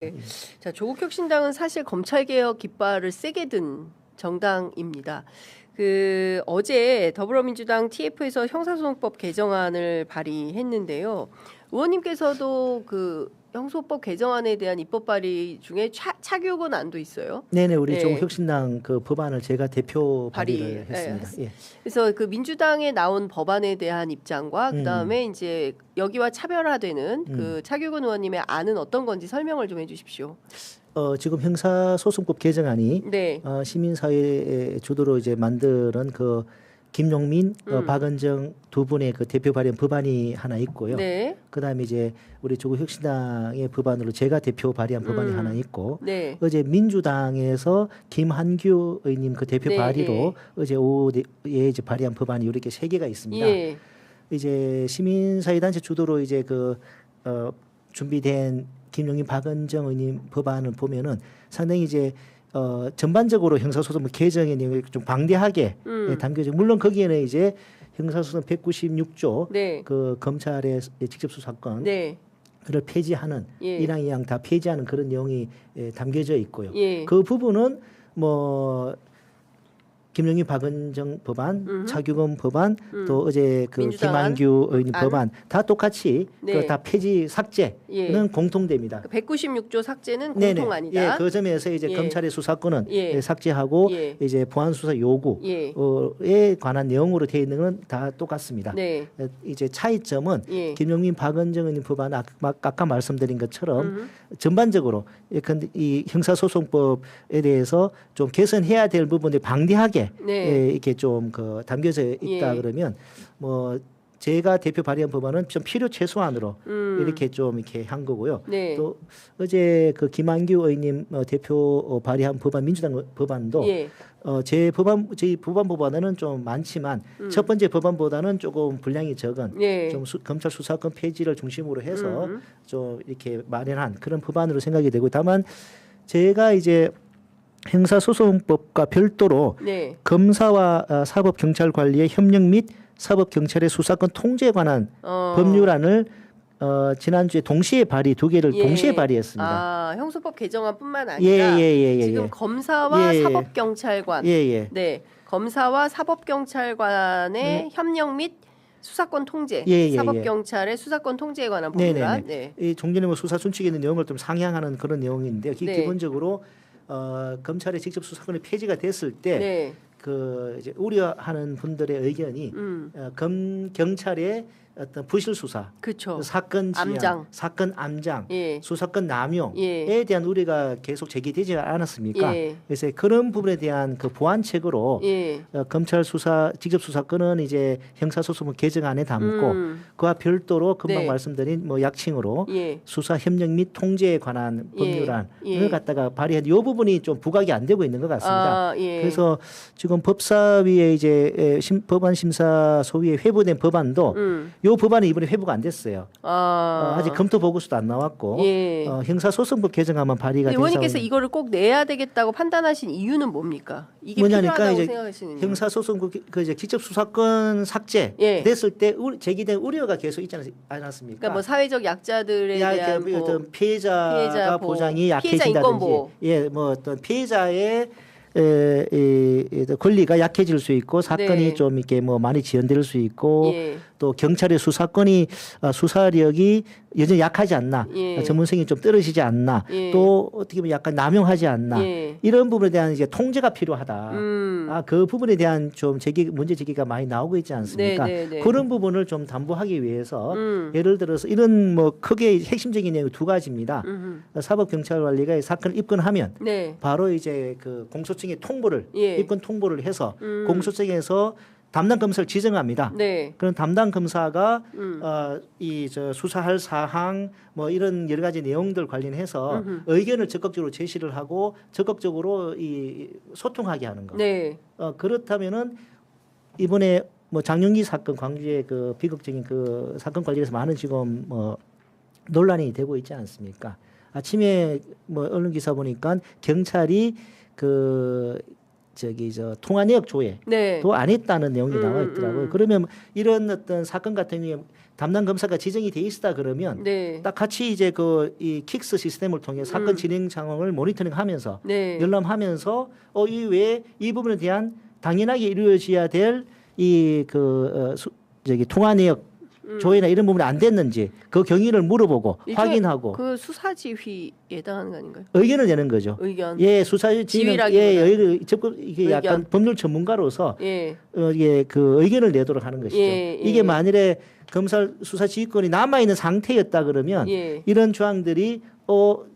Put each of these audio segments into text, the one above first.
네. 자, 조국혁신당은 사실 검찰개혁 깃발을 세게 든 정당입니다. 어제 더불어민주당 TF에서 형사소송법 개정안을 발의했는데요. 의원님께서도 형소법 개정안에 대한 입법 발의 중에 차규근 안도 있어요. 네네, 우리 네. 조국혁신당 그 법안을 제가 대표 발의를 했습니다. 네. 예. 그래서 민주당에 나온 법안에 대한 입장과 그다음에 이제 여기와 차별화되는 차규근 의원님의 안은 어떤 건지 설명을 좀 해주십시오. 지금 형사소송법 개정안이 네. 시민사회 주도로 이제 만드는 그 김용민, 박은정 두 분의 그 대표 발의한 법안이 하나 있고요. 네. 그다음에 이제 우리 조국혁신당의 법안으로 제가 대표 발의한 법안이 하나 있고, 네. 어제 민주당에서 김한규 의원님 그 대표 네, 발의로 예. 어제 오후에 이제 발의한 법안이 이렇게 세 개가 있습니다. 예. 이제 시민사회단체 주도로 이제 준비된 김용민 박은정 의원님 법안을 보면은 상당히 이제 전반적으로 형사소송법 개정의 내용이 좀 방대하게 담겨져. 물론 거기에는 이제 형사소송 196조 네. 그 검찰의 직접 수사권 네. 그를 폐지하는 예. 1항 2항 다 폐지하는 그런 내용이 담겨져 있고요. 예. 그 부분은 뭐 김용민 박은정 법안, 차규근 법안, 또 어제 민주당 김한규 의원님 안? 법안 다 똑같이 네. 다 폐지 삭제는 예. 공통됩니다. 196조 삭제는 네네. 공통안이다. 예, 그 점에서 이제 예. 검찰의 수사권은 예. 삭제하고 예. 이제 보안 수사 요구에 예. 관한 내용으로 되어 있는 건 다 똑같습니다. 네. 이제 차이점은 예. 김용민 박은정 의원님 법안 아까 말씀드린 것처럼 전반적으로 이 형사소송법에 대해서 좀 개선해야 될 부분이 방대하게 네. 이렇게 좀 담겨져 있다 예. 그러면 뭐 제가 대표 발의한 법안은 좀 필요 최소한으로 이렇게 좀 이렇게 한 거고요. 네. 또 어제 김한규 의원님 대표 발의한 법안 민주당 법안도 예. 저희 법안보다는 좀 많지만 첫 번째 법안보다는 조금 분량이 적은 예. 좀 검찰 수사권 폐지를 중심으로 해서 좀 이렇게 마련한 그런 법안으로 생각이 되고, 다만 제가 이제 형사소송법과 별도로 네. 검사와 사법경찰 관리의 협력 및 사법경찰의 수사권 통제에 관한 법률안을 지난주에 동시에 두 개를 예. 동시에 발의했습니다. 아, 형소법 개정안뿐만 아니라 예. 지금 검사와 예. 사법경찰관, 예. 네, 검사와 사법경찰관의 협력 및 수사권 통제, 예. 사법경찰의 수사권 통제에 관한 법률안. 네. 이 종전에 뭐 수사 준칙에 있는 내용을 좀 상향하는 그런 내용인데요. 네. 기본적으로 검찰의 직접 수사권이 폐지가 됐을 때 네. 이제 우려하는 분들의 의견이 경찰의 어떤 부실 수사, 그렇죠. 사건 지연, 암장. 사건 암장, 예. 수사권 남용에 예. 대한 우려가 계속 제기되지 않았습니까? 예. 그래서 그런 부분에 대한 보완책으로 예. 검찰 직접 수사권은 이제 형사소송법 개정안에 담고 그와 별도로 금방 네. 말씀드린 약칭으로 예. 수사 협력 및 통제에 관한 법률안을 예. 갖다가 발의한 이 부분이 좀 부각이 안 되고 있는 것 같습니다. 예. 그래서 지금 법사위에 이제 법안 심사 소위에 회부된 법안도 요 법안이 이번에 회부가 안 됐어요. 아직 검토 보고서도 안 나왔고 예. 형사소송법 개정안만 발의가 돼서 의원님께서 이거를 꼭 내야 되겠다고 판단하신 이유는 뭡니까? 이게 뭐냐니까 필요하다고 이제 생각하시는 형사소송법 이제 직접 수사권 삭제 예. 됐을 때 제기된 우려가 계속 있지 않았습니까? 그러니까 뭐 사회적 약자들에 대한 어떤 피해자 보장이 피해자 약해진다든지, 인권보호. 뭐 어떤 피해자의 권리가 약해질 수 있고 사건이 네. 좀 이렇게 뭐 많이 지연될 수 있고 예. 또 경찰의 수사력이 여전히 약하지 않나, 예. 전문성이 좀 떨어지지 않나, 예. 또 어떻게 보면 약간 남용하지 않나, 예. 이런 부분에 대한 이제 통제가 필요하다. 그 부분에 대한 좀 문제 제기가 많이 나오고 있지 않습니까? 네. 그런 부분을 좀 담보하기 위해서 예를 들어서 이런 뭐 크게 핵심적인 내용이 두 가지입니다. 사법경찰관리가 사건을 입건하면 네. 바로 이제 공소청에 예. 입건 통보를 해서 공소청에서 담당 검사를 지정합니다. 네. 그런 담당 검사가 수사할 사항 뭐 이런 여러 가지 내용들 관련해서 의견을 적극적으로 제시를 하고 적극적으로 소통하게 하는 거. 네. 그렇다면은 이번에 뭐 장윤기 사건, 광주의 비극적인 사건 관련해서 많은 지금 논란이 되고 있지 않습니까? 아침에 언론 기사 보니까 경찰이 통화 내역 조회도 네. 안 했다는 내용이 나와 있더라고요. 그러면 이런 어떤 사건 같은 경우에 담당 검사가 지정이 돼 있다 그러면 네. 딱 같이 이제 이 킥스 시스템을 통해 사건 진행 상황을 모니터링하면서 네. 열람하면서 이 외에 이 부분에 대한 당연하게 이루어져야 될 통화 내역 조회나 이런 부분이 안 됐는지 그 경위를 물어보고 확인하고 그 수사지휘에 해당하는 거 아닌가요? 의견을 내는 거죠. 의견. 예, 수사지휘는 지휘라기보다는. 이게 약간 법률 전문가로서 예. 그 의견을 내도록 하는 것이죠. 이게 만일에 검사 수사 지휘권이 남아 있는 상태였다 그러면 이런 조항들이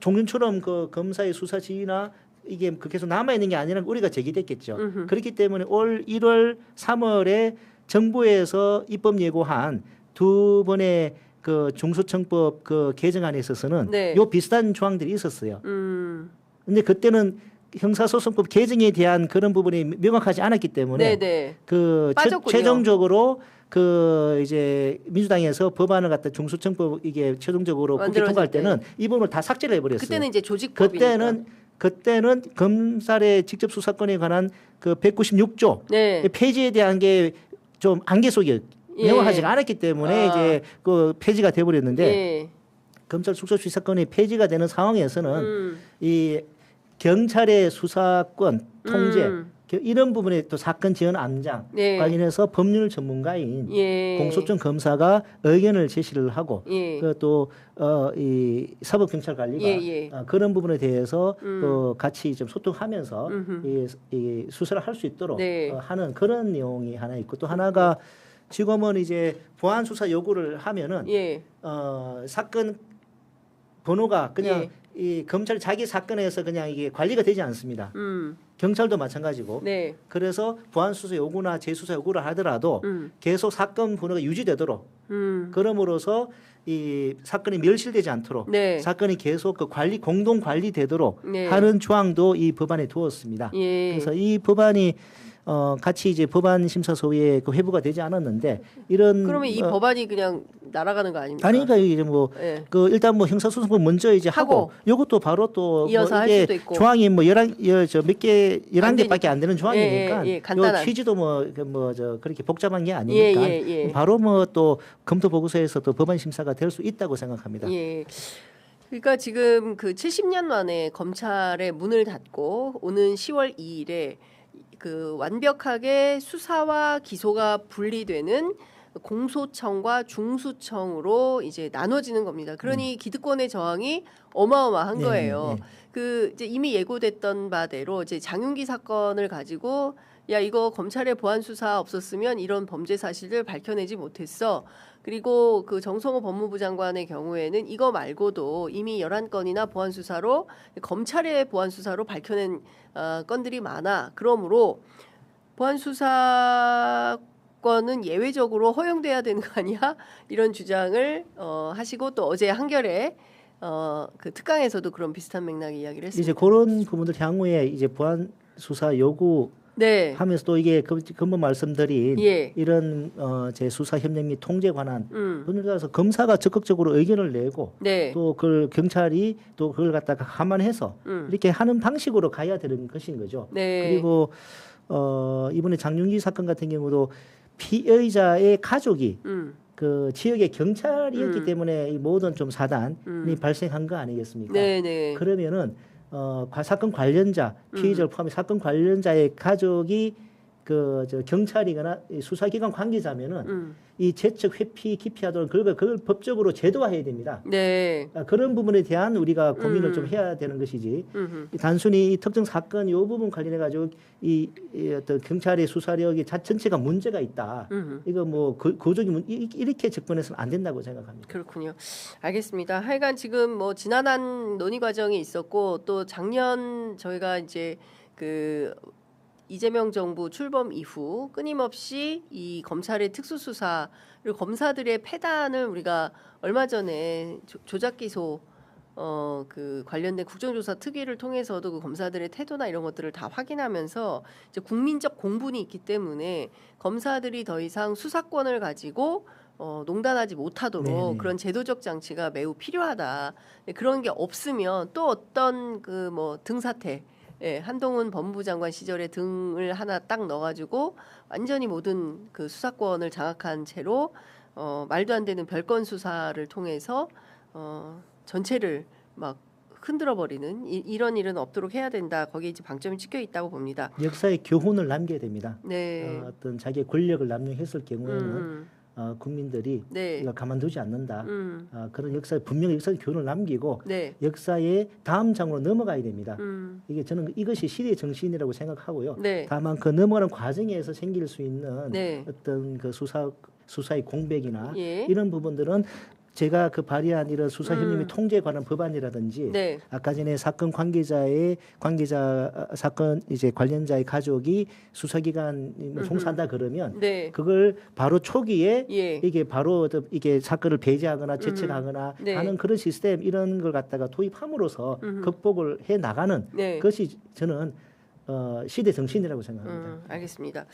종전처럼 그 검사의 수사 지휘나 이게 계속 남아 있는 게 아니라 우리가 제기됐겠죠. 그렇기 때문에 올 1월, 3월에 정부에서 입법 예고한 두 번의 그 중수청법 그 개정안에 있어서는 요 비슷한 조항들이 있었어요. 근데 그때는 형사소송법 개정에 대한 그런 부분이 명확하지 않았기 때문에 그 최종적으로 그 이제 민주당에서 법안을 갖다 중수청법 이게 최종적으로 국회 통과할 때는 이 부분을 다 삭제를 해버렸어요. 그때는 이제 조직법이니까. 그때는 검찰의 직접 수사권에 관한 그 196조 폐지에 대한 게 좀 안개 속에 명확하지가 않았기 때문에 이제 그 폐지가 돼버렸는데 검찰 숙소 수사권이 폐지가 되는 상황에서는 이 경찰의 수사권 통제 이런 부분에 또 사건 지원 암장 관련해서 법률 전문가인 공소청 검사가 의견을 제시를 하고 이 사법경찰관리가 그런 부분에 대해서 같이 좀 소통하면서 이 수사를 할 수 있도록 하는 그런 내용이 하나 있고 또 하나가 지금은 이제 보안 수사 요구를 하면은 사건 번호가 그냥 이 검찰 자기 사건에서 그냥 이게 관리가 되지 않습니다. 경찰도 마찬가지고. 그래서 보안 수사 요구나 재수사 요구를 하더라도 계속 사건 번호가 유지되도록 그럼으로써 이 사건이 멸실되지 않도록 사건이 계속 그 공동 관리되도록 하는 조항도 이 법안에 두었습니다. 그래서 이 법안이 같이 이제 법안 심사 소위에 그 회부가 되지 않았는데 이런 그러면 이 법안이 그냥 날아가는 거 아닙니까? 아니니까 이제 그 일단 형사소송법 먼저 이제 하고 요것도 바로 또 이어서 할 수도 있고 조항이 몇 개 11개밖에 안 되는 조항이니까 간단한 취지도 그렇게 복잡한 게 아니니까 바로 또 검토 보고서에서 또 법안 심사가 될 수 있다고 생각합니다. 그러니까 지금 그 70년 만에 검찰의 문을 닫고 오는 10월 2일에 그 완벽하게 수사와 기소가 분리되는 공소청과 중수청으로 이제 나눠지는 겁니다. 그러니 기득권의 저항이 어마어마한 거예요. 그 이제 이미 예고됐던 바대로 이제 장윤기 사건을 가지고 야 이거 검찰의 보안 수사 없었으면 이런 범죄 사실을 밝혀내지 못했어. 그리고 그 정성호 법무부 장관의 경우에는 이거 말고도 이미 11건이나 보안 수사로 검찰의 보안 수사로 밝혀낸 건들이 많아. 그러므로 보안 수사권은 예외적으로 허용돼야 되는 거 아니야? 이런 주장을 하시고 또 어제 한겨레 그 특강에서도 그런 비슷한 맥락의 이야기를 했습니다. 이제 그런 부분들 향후에 이제 보안 수사 요구 하면서 또 이게 근본 말씀드린 이런 제 수사 협력 및 통제 관한 분에 따라서 검사가 적극적으로 의견을 내고 또 그걸 경찰이 또 그걸 갖다가 감안해서 이렇게 하는 방식으로 가야 되는 것인 거죠. 그리고 이번에 장윤기 사건 같은 경우도 피의자의 가족이 그 지역의 경찰이었기 때문에 이 모든 좀 사단이 발생한 거 아니겠습니까? 그러면은 사건 관련자 피의자를 포함해 사건 관련자의 가족이 경찰이거나 수사기관 관계자면은 이 재척 회피 기피하도록 그걸 법적으로 제도화해야 됩니다. 그런 부분에 대한 우리가 고민을 좀 해야 되는 것이지 단순히 이 특정 사건 이 부분 관련해 가지고 이 어떤 경찰의 수사력이 전체가 문제가 있다. 이거 고적이 이렇게 접근해서는 안 된다고 생각합니다. 그렇군요. 알겠습니다. 하여간 지금 지난한 논의 과정이 있었고 또 작년 저희가 이제 그 이재명 정부 출범 이후 끊임없이 이 검찰의 특수수사를 검사들의 패단을 우리가 얼마 전에 조작 기소 그 관련된 국정조사 특위를 통해서도 그 검사들의 태도나 이런 것들을 다 확인하면서 이제 국민적 공분이 있기 때문에 검사들이 더 이상 수사권을 가지고 농단하지 못하도록 그런 제도적 장치가 매우 필요하다. 그런 게 없으면 또 어떤 등사태 예, 한동훈 법무부 장관 시절에 등을 하나 딱 넣어가지고 완전히 모든 그 수사권을 장악한 채로 말도 안 되는 별건 수사를 통해서 전체를 막 흔들어 버리는 이런 일은 없도록 해야 된다. 거기에 이제 방점이 찍혀 있다고 봅니다. 역사의 교훈을 남겨야 됩니다. 네. 어떤 자기의 권력을 남용했을 경우에는 국민들이 네. 이거 가만두지 않는다. 그런 분명히 역사의 교훈을 남기고 네. 역사의 다음 장으로 넘어가야 됩니다. 예. 저는 이것이 시대의 정신이라고 생각하고요. 네. 다만 그 넘어가는 과정에서 생길 수 있는 네. 어떤 그 수사의 공백이나 예. 이런 부분들은 제가 그 발의한 이런 수사 현임의 통제에 관한 법안이라든지 네. 아까 전에 사건 사건 이제 관련자의 가족이 수사기관을 송사한다 그러면 네. 그걸 바로 초기에 예. 이게 바로 이게 사건을 배제하거나 제책하거나 네. 하는 그런 시스템 이런 걸 갖다가 도입함으로써 극복을 해 나가는 네. 것이 저는 시대 정신이라고 생각합니다. 알겠습니다.